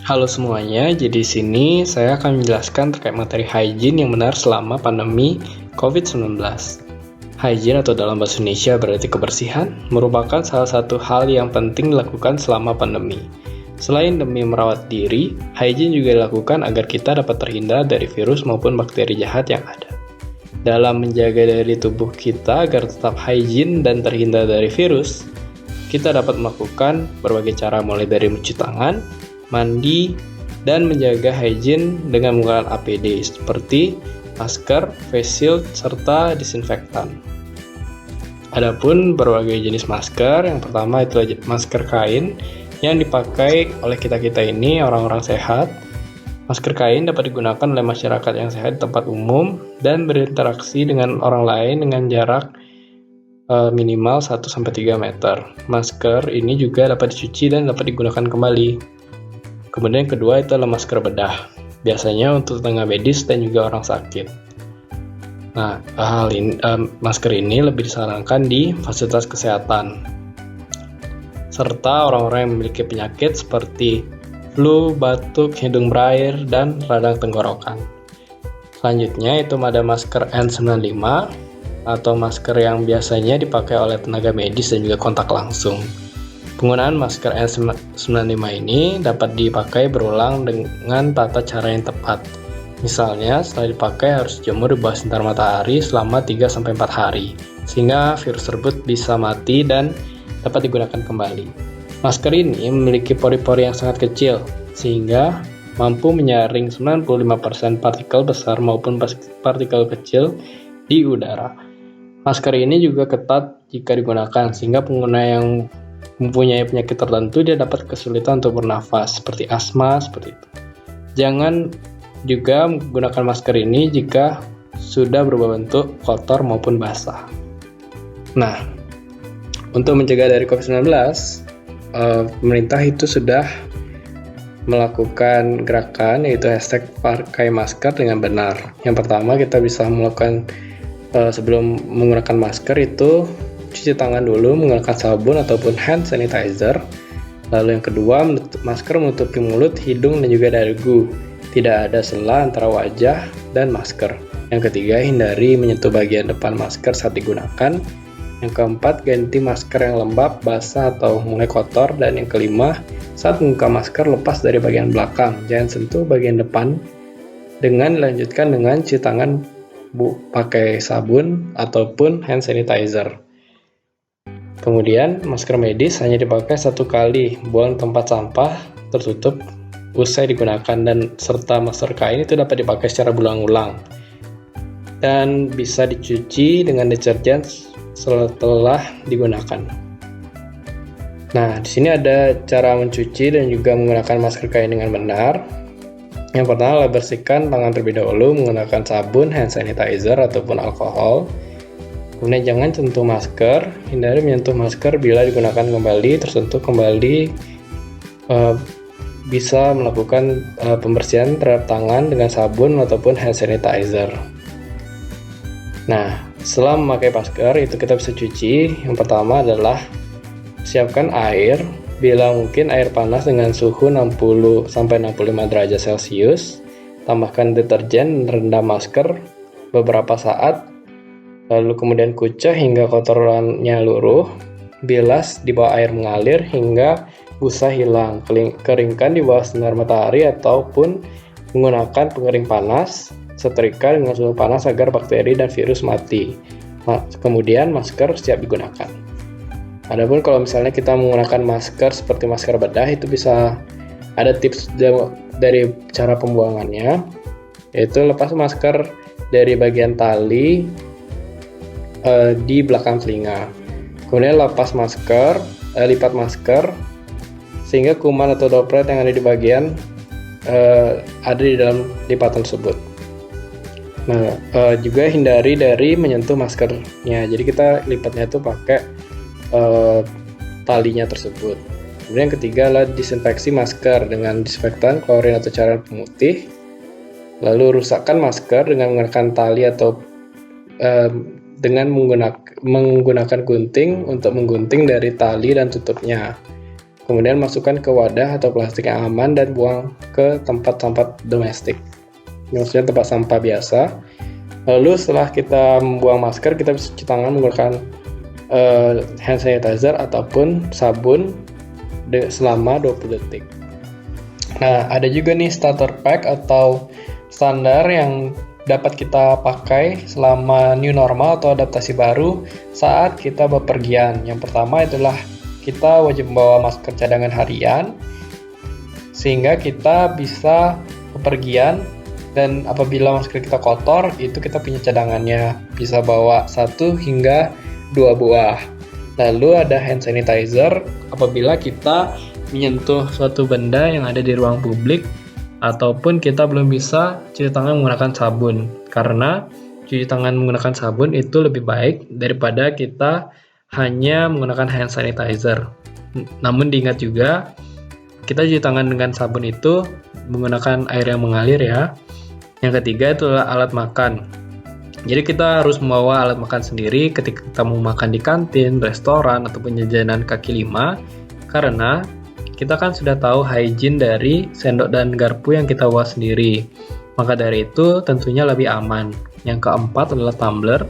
Halo semuanya, jadi sini saya akan menjelaskan terkait materi hygiene yang benar selama pandemi COVID-19. Hygiene atau dalam bahasa Indonesia berarti kebersihan, merupakan salah satu hal yang penting dilakukan selama pandemi. Selain demi merawat diri, hygiene juga dilakukan agar kita dapat terhindar dari virus maupun bakteri jahat yang ada. Dalam menjaga daya tubuh kita agar tetap hygiene dan terhindar dari virus, kita dapat melakukan berbagai cara mulai dari mencuci tangan, mandi, dan menjaga hygiene dengan menggunakan APD seperti masker, face shield, serta disinfektan. Adapun berbagai jenis masker, yang pertama itu masker kain yang dipakai oleh kita-kita ini orang-orang sehat. Masker kain dapat digunakan oleh masyarakat yang sehat di tempat umum dan berinteraksi dengan orang lain dengan jarak minimal 1-3 meter. Masker ini juga dapat dicuci dan dapat digunakan kembali. Kemudian yang kedua itu adalah masker bedah, biasanya untuk tenaga medis dan juga orang sakit. Nah, masker ini lebih disarankan di fasilitas kesehatan, serta orang-orang yang memiliki penyakit seperti flu, batuk, hidung berair, dan radang tenggorokan. Selanjutnya itu ada masker N95 atau masker yang biasanya dipakai oleh tenaga medis dan juga kontak langsung. Penggunaan masker N95 ini dapat dipakai berulang dengan tata cara yang tepat. Misalnya, setelah dipakai harus dijemur di bawah sinar matahari selama 3-4 hari, sehingga virus tersebut bisa mati dan dapat digunakan kembali. Masker ini memiliki pori-pori yang sangat kecil, sehingga mampu menyaring 95% partikel besar maupun partikel kecil di udara. Masker ini juga ketat jika digunakan, sehingga pengguna yang mempunyai penyakit tertentu dia dapat kesulitan untuk bernafas seperti asma seperti itu. Jangan juga menggunakan masker ini jika sudah berubah bentuk kotor maupun basah. Nah, untuk mencegah dari COVID-19, pemerintah itu sudah melakukan gerakan yaitu hashtag pakai masker dengan benar. Yang pertama kita bisa melakukan sebelum menggunakan masker itu cuci tangan dulu menggunakan sabun ataupun hand sanitizer. Lalu yang kedua, masker menutupi mulut, hidung, dan juga dagu. Tidak ada sela antara wajah dan masker. Yang ketiga, hindari menyentuh bagian depan masker saat digunakan. Yang keempat, ganti masker yang lembab, basah, atau mulai kotor. Dan yang kelima, saat membuka masker, lepas dari bagian belakang. Jangan sentuh bagian depan dengan dilanjutkan dengan cuci tangan pakai sabun ataupun hand sanitizer. Kemudian, masker medis hanya dipakai 1 kali, buang tempat sampah tertutup usai digunakan, dan serta masker kain itu dapat dipakai secara berulang-ulang dan bisa dicuci dengan deterjen setelah digunakan. Nah, di sini ada cara mencuci dan juga menggunakan masker kain dengan benar. Yang pertama, bersihkan tangan terlebih dahulu menggunakan sabun, hand sanitizer, ataupun alkohol. Kemudian jangan sentuh masker, hindari menyentuh masker bila digunakan kembali, tersentuh kembali, bisa melakukan pembersihan terhadap tangan dengan sabun ataupun hand sanitizer. Nah, setelah memakai masker itu kita bisa cuci. Yang pertama adalah siapkan air, bila mungkin air panas dengan suhu 60-65 derajat Celcius, tambahkan deterjen, rendam masker beberapa saat, lalu kemudian kucek hingga kotorannya luruh, bilas di bawah air mengalir hingga busa hilang, keringkan di bawah sinar matahari ataupun menggunakan pengering panas, setrika dengan suhu panas agar bakteri dan virus mati. Kemudian masker siap digunakan. Adapun kalau misalnya kita menggunakan masker seperti masker bedah, itu bisa ada tips dari cara pembuangannya, yaitu lepas masker dari bagian tali di belakang telinga. Kemudian lipat masker sehingga kuman atau droplet yang ada di bagian ada di dalam lipatan tersebut. Nah, juga hindari dari menyentuh maskernya. Jadi kita lipatnya itu pakai talinya tersebut. Kemudian yang ketiga adalah disinfeksi masker dengan disinfektan, klorin atau cairan pemutih. Lalu rusakkan masker dengan menggunakan tali atau dengan menggunakan gunting untuk menggunting dari tali dan tutupnya. Kemudian masukkan ke wadah atau plastik yang aman dan buang ke tempat sampah domestik. Maksudnya tempat sampah biasa. Lalu setelah kita membuang masker, kita bisa cuci tangan menggunakan hand sanitizer ataupun sabun selama 20 detik. Nah, ada juga nih starter pack atau standar yang dapat kita pakai selama new normal atau adaptasi baru saat kita bepergian. Yang pertama adalah kita wajib membawa masker cadangan harian sehingga kita bisa bepergian, dan apabila masker kita kotor, itu kita punya cadangannya, bisa bawa 1 hingga 2 buah. Lalu ada hand sanitizer apabila kita menyentuh suatu benda yang ada di ruang publik ataupun kita belum bisa cuci tangan menggunakan sabun, karena cuci tangan menggunakan sabun itu lebih baik daripada kita hanya menggunakan hand sanitizer. Namun diingat juga, kita cuci tangan dengan sabun itu menggunakan air yang mengalir ya. Yang ketiga itu adalah alat makan. Jadi kita harus membawa alat makan sendiri ketika kita mau makan di kantin, restoran, ataupun jajanan kaki lima, karena kita kan sudah tahu hygiene dari sendok dan garpu yang kita bawa sendiri. Maka dari itu tentunya lebih aman. Yang keempat adalah tumbler.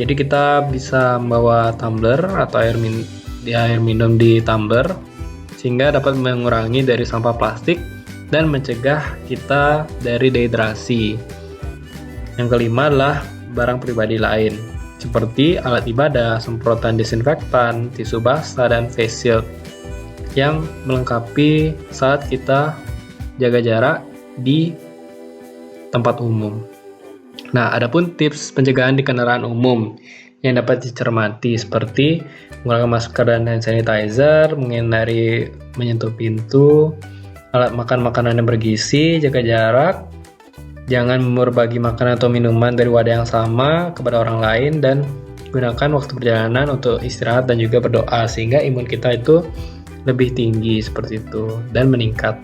Jadi kita bisa membawa tumbler atau air minum di tumbler sehingga dapat mengurangi dari sampah plastik dan mencegah kita dari dehidrasi. Yang kelima adalah barang pribadi lain, seperti alat ibadah, semprotan disinfektan, tisu basah, dan face shield yang melengkapi saat kita jaga jarak di tempat umum. Nah, adapun tips pencegahan di kendaraan umum yang dapat dicermati seperti menggunakan masker dan hand sanitizer, menghindari menyentuh pintu, alat makan makanan yang bergizi, jaga jarak, jangan berbagi makanan atau minuman dari wadah yang sama kepada orang lain, dan gunakan waktu perjalanan untuk istirahat dan juga berdoa sehingga imun kita itu lebih tinggi seperti itu dan meningkat.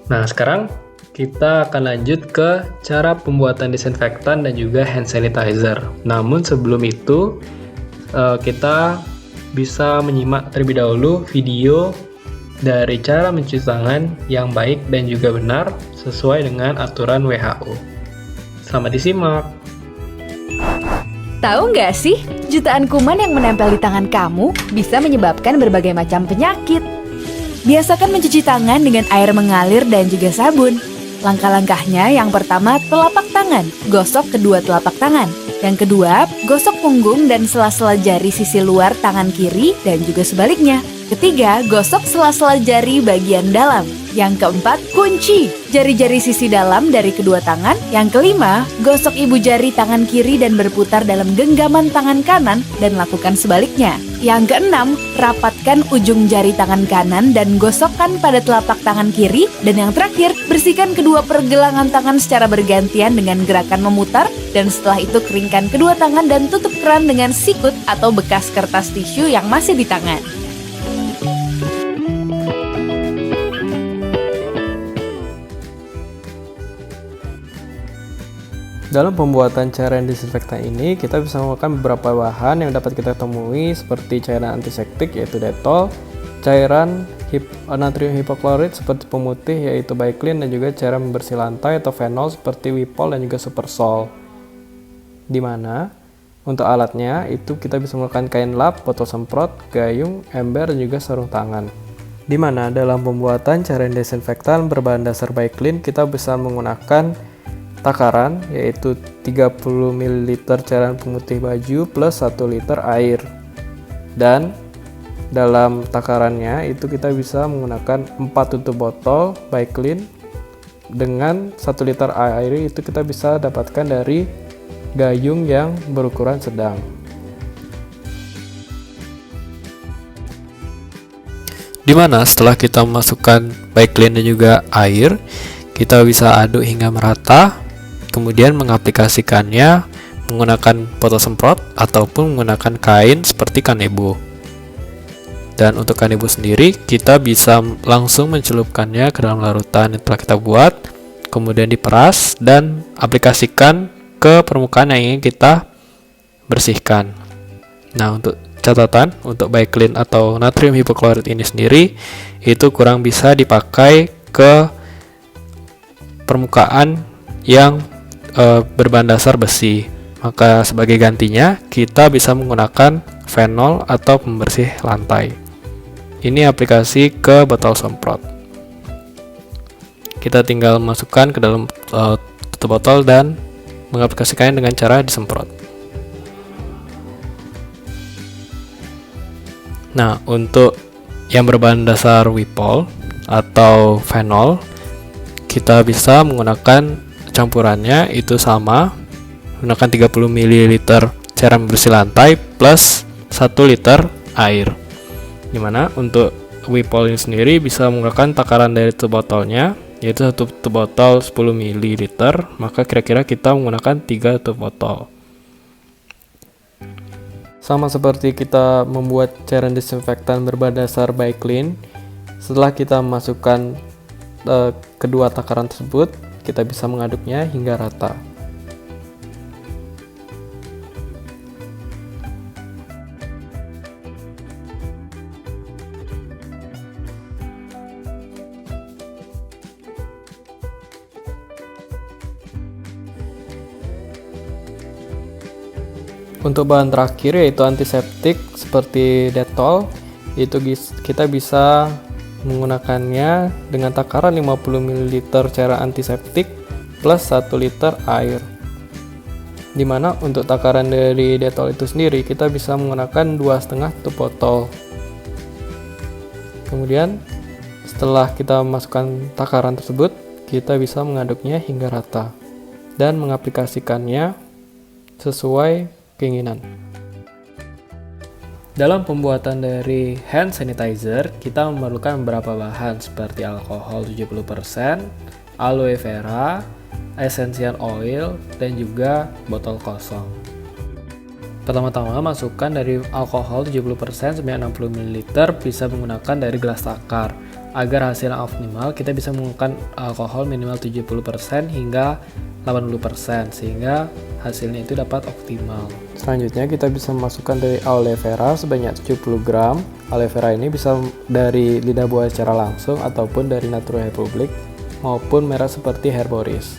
Nah, sekarang kita akan lanjut ke cara pembuatan disinfektan dan juga hand sanitizer. Namun sebelum itu, kita bisa menyimak terlebih dahulu video dari cara mencuci tangan yang baik dan juga benar sesuai dengan aturan WHO. Selamat disimak. Tahu nggak sih, jutaan kuman yang menempel di tangan kamu bisa menyebabkan berbagai macam penyakit. Biasakan mencuci tangan dengan air mengalir dan juga sabun. Langkah-langkahnya, yang pertama, telapak tangan. Gosok kedua telapak tangan. Yang kedua, gosok punggung dan sela-sela jari sisi luar tangan kiri dan juga sebaliknya. Ketiga, gosok sela-sela jari bagian dalam. Yang keempat, kunci jari-jari sisi dalam dari kedua tangan. Yang kelima, gosok ibu jari tangan kiri dan berputar dalam genggaman tangan kanan dan lakukan sebaliknya. Yang keenam, rapatkan ujung jari tangan kanan dan gosokkan pada telapak tangan kiri. Dan yang terakhir, bersihkan kedua pergelangan tangan secara bergantian dengan gerakan memutar. Dan setelah itu keringkan kedua tangan dan tutup keran dengan sikut atau bekas kertas tisu yang masih di tangan. Dalam pembuatan cairan disinfektan ini, kita bisa menggunakan beberapa bahan yang dapat kita temui seperti cairan antiseptik yaitu Dettol, cairan natrium hipoklorit seperti pemutih yaitu Baiklin, dan juga cairan membersih lantai atau Fenol seperti Wipol dan juga Supersol. Di mana untuk alatnya itu kita bisa menggunakan kain lap, botol semprot, gayung, ember, dan juga sarung tangan. Di mana dalam pembuatan cairan disinfektan berbahan dasar Baiklin, kita bisa menggunakan takaran yaitu 30 ml cairan pemutih baju plus 1 liter air, dan dalam takarannya itu kita bisa menggunakan 4 tutup botol Baiklin dengan 1 liter air. Itu kita bisa dapatkan dari gayung yang berukuran sedang. Dimana setelah kita memasukkan Baiklin dan juga air, kita bisa aduk hingga merata. Kemudian mengaplikasikannya menggunakan botol semprot ataupun menggunakan kain seperti kanebo. Dan untuk kanebo sendiri, kita bisa langsung mencelupkannya ke dalam larutan yang telah kita buat, kemudian diperas dan aplikasikan ke permukaan yang ingin kita bersihkan. Nah, untuk catatan untuk Biclean atau natrium hipoklorit ini sendiri itu kurang bisa dipakai ke permukaan yang berbahan dasar besi. Maka sebagai gantinya kita bisa menggunakan fenol atau pembersih lantai. Ini aplikasi ke botol semprot. Kita tinggal masukkan ke dalam tutup botol dan mengaplikasikannya dengan cara disemprot. Nah, untuk yang berbahan dasar Wipol atau fenol, kita bisa menggunakan campurannya itu sama, menggunakan 30 ml cairan bersih lantai plus 1 liter air. Dimana untuk Wipol ini sendiri bisa menggunakan takaran dari tutup botolnya, yaitu satu tutup botol 10 ml, maka kira-kira kita menggunakan 3 tutup botol. Sama seperti kita membuat cairan disinfektan berbahan dasar Biclean, setelah kita masukkan kedua takaran tersebut, kita bisa mengaduknya hingga rata. Untuk bahan terakhir yaitu antiseptik seperti Dettol, itu kita bisa menggunakannya dengan takaran 50 ml cairan antiseptik plus 1 liter air. Dimana untuk takaran dari Dettol itu sendiri kita bisa menggunakan 2,5 tutup botol. Kemudian setelah kita masukkan takaran tersebut, kita bisa mengaduknya hingga rata dan mengaplikasikannya sesuai keinginan. Dalam pembuatan dari hand sanitizer, kita memerlukan beberapa bahan seperti alkohol 70%, aloe vera, essential oil, dan juga botol kosong. Pertama-tama masukkan dari alkohol 70% sebanyak 60 ml, bisa menggunakan dari gelas takar. Agar hasilnya optimal, kita bisa menggunakan alkohol minimal 70% hingga 80% sehingga hasilnya itu dapat optimal. Selanjutnya kita bisa memasukkan dari aloe vera sebanyak 70 gram. Aloe vera ini bisa dari lidah buaya secara langsung ataupun dari Natura Republic maupun merek seperti Herboris.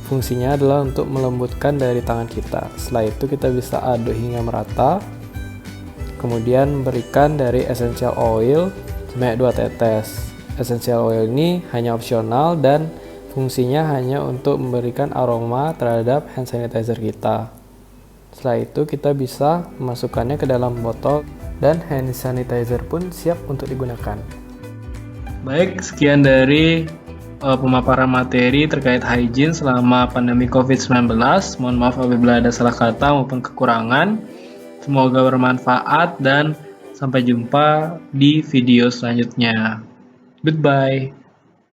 Fungsinya adalah untuk melembutkan dari tangan kita. Setelah itu kita bisa aduk hingga merata. Kemudian berikan dari essential oil sebanyak 2 tetes. Essential oil ini hanya opsional dan fungsinya hanya untuk memberikan aroma terhadap hand sanitizer kita. Setelah itu kita bisa memasukkannya ke dalam botol dan hand sanitizer pun siap untuk digunakan. Baik, sekian dari pemaparan materi terkait hygiene selama pandemi COVID-19. Mohon maaf apabila ada salah kata maupun kekurangan. Semoga bermanfaat dan sampai jumpa di video selanjutnya. Goodbye.